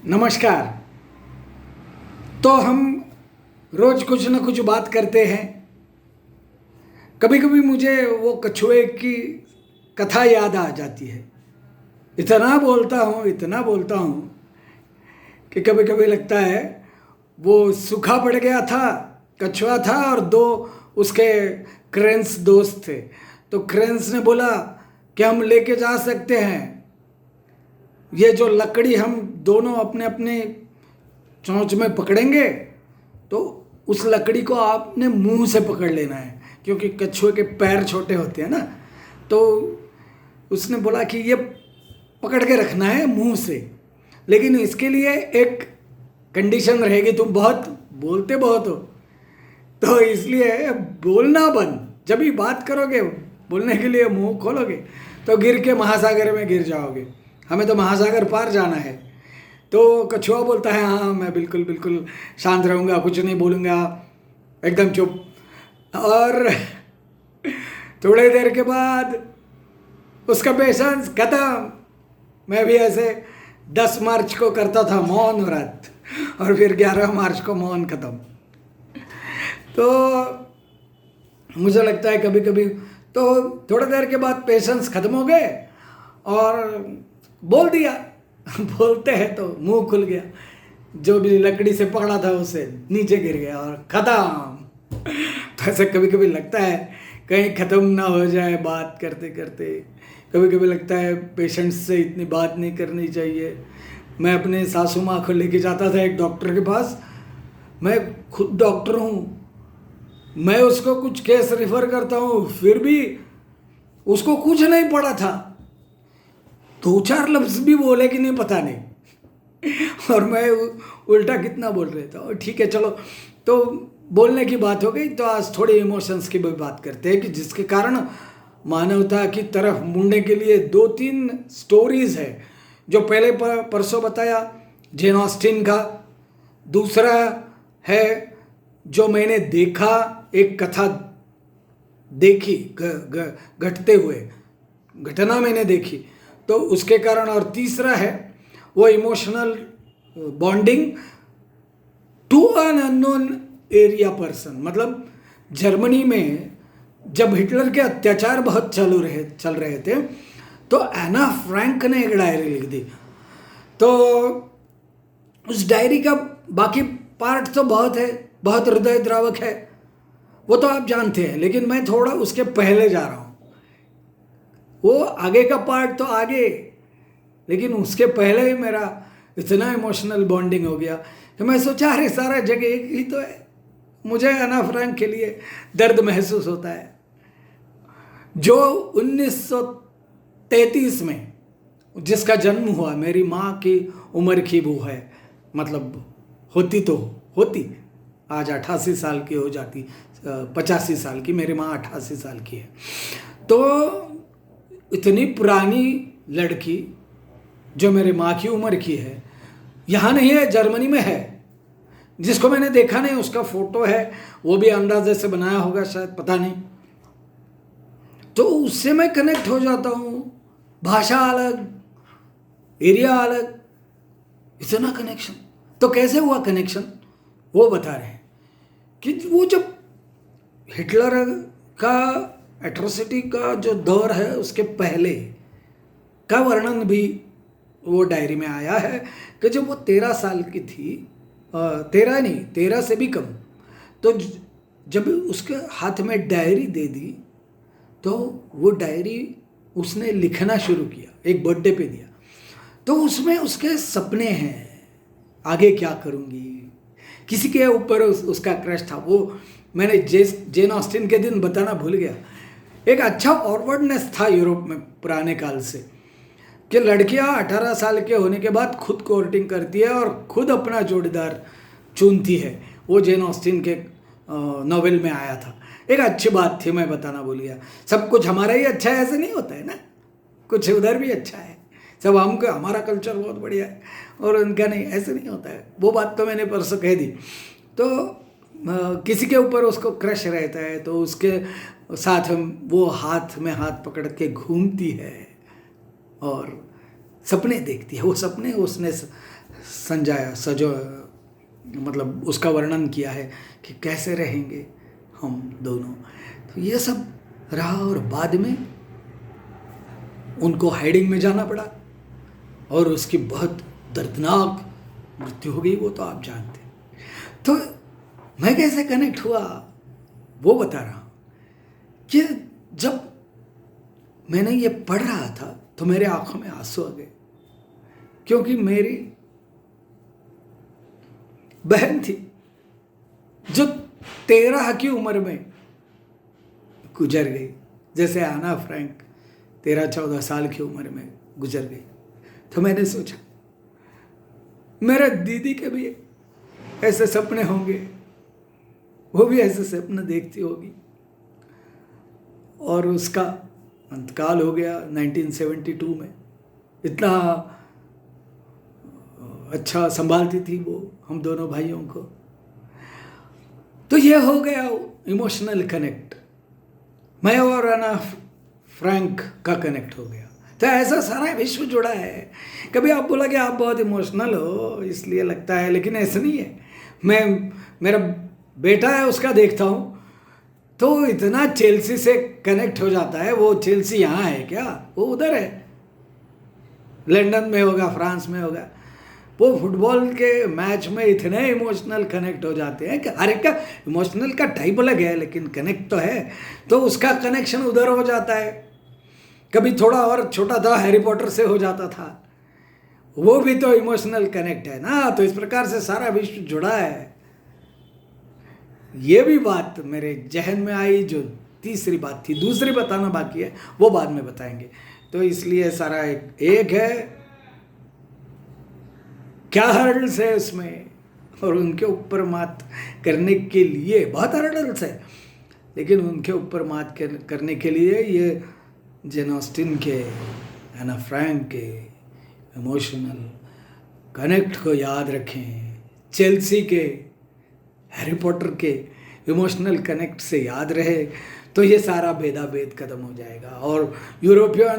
नमस्कार। तो हम रोज कुछ न कुछ बात करते हैं। कभी कभी मुझे वो कछुए की कथा याद आ जाती है। इतना बोलता हूँ कि कभी कभी लगता है वो सूखा पड़ गया था, कछुआ था और दो उसके क्रेंस दोस्त थे। तो क्रेंस ने बोला कि हम लेके जा सकते हैं ये जो लकड़ी, हम दोनों अपने अपने चोंच में पकड़ेंगे तो उस लकड़ी को आपने मुंह से पकड़ लेना है, क्योंकि कछुए के पैर छोटे होते हैं ना। तो उसने बोला कि ये पकड़ के रखना है मुंह से, लेकिन इसके लिए एक कंडीशन रहेगी, तुम बोलते बहुत हो तो इसलिए बोलना बंद। जब भी बात करोगे, बोलने के लिए मुंह खोलोगे तो गिर के महासागर में गिर जाओगे। हमें तो महासागर पार जाना है। तो कछुआ बोलता है हाँ मैं बिल्कुल बिल्कुल शांत रहूँगा, कुछ नहीं बोलूँगा, एकदम चुप। और थोड़ी देर के बाद उसका पेशेंस खत्म। मैं भी ऐसे 10 मार्च को करता था मौन व्रत, और फिर 11 मार्च को मौन खत्म। तो मुझे लगता है कभी कभी तो थोड़ी देर के बाद पेशेंस खत्म हो गए और बोल दिया। बोलते हैं तो मुंह खुल गया, जो भी लकड़ी से पकड़ा था उसे नीचे गिर गया और खत्म। तो ऐसा कभी कभी लगता है कहीं ख़त्म ना हो जाए बात करते करते। कभी कभी लगता है पेशेंट्स से इतनी बात नहीं करनी चाहिए। मैं अपने सासू माँ को लेके जाता था एक डॉक्टर के पास। मैं खुद डॉक्टर हूँ, मैं उसको कुछ केस रिफ़र करता हूँ, फिर भी उसको कुछ नहीं पड़ा था। 2-4 लफ्ज़ भी बोले कि नहीं पता नहीं। और मैं उल्टा कितना बोल रहा था। और ठीक है चलो, तो बोलने की बात हो गई, तो आज थोड़ी इमोशंस की भी बात करते हैं कि जिसके कारण मानवता की तरफ मुड़ने के लिए 2-3 स्टोरीज़ है। जो पहले परसों बताया जेन ऑस्टिन का, दूसरा है जो मैंने देखा, एक कथा देखी घटते हुए घटना मैंने देखी तो उसके कारण, और तीसरा है वो emotional bonding to an unknown area person. मतलब जर्मनी में जब हिटलर के अत्याचार बहुत चल रहे थे तो एना फ्रैंक ने एक डायरी लिख दी। तो उस डायरी का बाकी पार्ट तो बहुत है, बहुत हृदय द्रावक है, वो तो आप जानते हैं, लेकिन मैं थोड़ा उसके पहले जा रहा हूँ। वो आगे का पार्ट तो आगे, लेकिन उसके पहले ही मेरा इतना इमोशनल बॉन्डिंग हो गया कि मैं सोचा अरे सारा जगह एक ही तो है। मुझे एना फ्रैंक के लिए दर्द महसूस होता है, जो 1933 में जिसका जन्म हुआ, मेरी माँ की उम्र की वो है। मतलब होती आज 88 साल की हो जाती, 85 साल की। मेरी माँ 88 साल की है। तो इतनी पुरानी लड़की जो मेरे माँ की उम्र की है, यहाँ नहीं है, जर्मनी में है। जिसको मैंने देखा नहीं उसका फोटो है, वो भी अंदाजे से बनाया होगा शायद, पता नहीं। तो उससे मैं कनेक्ट हो जाता हूँ। भाषा अलग, एरिया अलग, इतना कनेक्शन। तो कैसे हुआ कनेक्शन वो बता रहे हैं कि वो जब हिटलर का एट्रोसिटी का जो दौर है उसके पहले का वर्णन भी वो डायरी में आया है कि जब वो 13 साल की थी, 13 नहीं, 13 से भी कम, तो जब उसके हाथ में डायरी दे दी तो वो डायरी उसने लिखना शुरू किया, एक बर्थडे पे दिया। तो उसमें उसके सपने हैं, आगे क्या करूँगी, किसी के ऊपर उसका क्रश था। वो मैंने जेन ऑस्टिन के दिन बताना भूल गया। एक अच्छा फॉरवर्डनेस था यूरोप में पुराने काल से कि लड़कियां 18 साल के होने के बाद खुद कोर्टिंग करती है और खुद अपना जोड़ीदार चुनती है। वो जेन ऑस्टिन के नॉवेल में आया था। एक अच्छी बात थी, मैं बताना भूल गया। सब कुछ हमारा ही अच्छा है ऐसे नहीं होता है ना, कुछ उधर भी अच्छा है। सब हमको, हमारा कल्चर बहुत बढ़िया है और उनका नहीं, ऐसे नहीं होता है। वो बात तो मैंने परसों कह दी। तो किसी के ऊपर उसको क्रश रहता है तो उसके साथ वो हाथ में हाथ पकड़ के घूमती है और सपने देखती है। वो सपने उसने सजो मतलब उसका वर्णन किया है कि कैसे रहेंगे हम दोनों। तो ये सब रहा और बाद में उनको हाइडिंग में जाना पड़ा और उसकी बहुत दर्दनाक मृत्यु हो गई, वो तो आप जानते हैं। तो मैं कैसे कनेक्ट हुआ वो बता रहा हूँ कि जब मैंने ये पढ़ रहा था तो मेरे आंखों में आंसू आ गए, क्योंकि मेरी बहन थी जो 13 की उम्र में गुजर गई, जैसे आना फ्रैंक 13-14 साल की उम्र में गुजर गई। तो मैंने सोचा मेरे दीदी के भी ऐसे सपने होंगे, वो भी ऐसे सपने देखती होगी। और उसका अंतकाल हो गया 1972 में। इतना अच्छा संभालती थी वो हम दोनों भाइयों को। तो ये हो गया इमोशनल कनेक्ट, मैं और अना फ्रैंक का कनेक्ट हो गया। तो ऐसा सारा विश्व जुड़ा है। कभी आप बोला कि आप बहुत इमोशनल हो इसलिए लगता है, लेकिन ऐसा नहीं है। मैं मेरा बेटा है उसका देखता हूँ तो इतना चेल्सी से कनेक्ट हो जाता है। वो चेल्सी यहाँ है क्या, वो उधर है, लंदन में होगा, फ्रांस में होगा। वो फुटबॉल के मैच में इतने इमोशनल कनेक्ट हो जाते हैं कि हर एक का इमोशनल का टाइप अलग है, लेकिन कनेक्ट तो है। तो उसका कनेक्शन उधर हो जाता है। कभी थोड़ा और छोटा था, हैरी पॉटर से हो जाता था, वो भी तो इमोशनल कनेक्ट है ना। तो इस प्रकार से सारा विश्व जुड़ा है। ये भी बात मेरे जहन में आई, जो तीसरी बात थी। दूसरी बताना बाकी है, वो बाद में बताएंगे। तो इसलिए सारा एक है, क्या हर्डल्स है उसमें, और उनके ऊपर मात करने के लिए बहुत हर्डल्स है, लेकिन उनके ऊपर मात करने के लिए ये जेन ऑस्टिन के, एना फ्रैंक के इमोशनल कनेक्ट को याद रखें, चेल्सी के, हैरी पॉटर के इमोशनल कनेक्ट से याद रहे, तो ये सारा भेदा भेद खत्म हो जाएगा। और यूरोपियन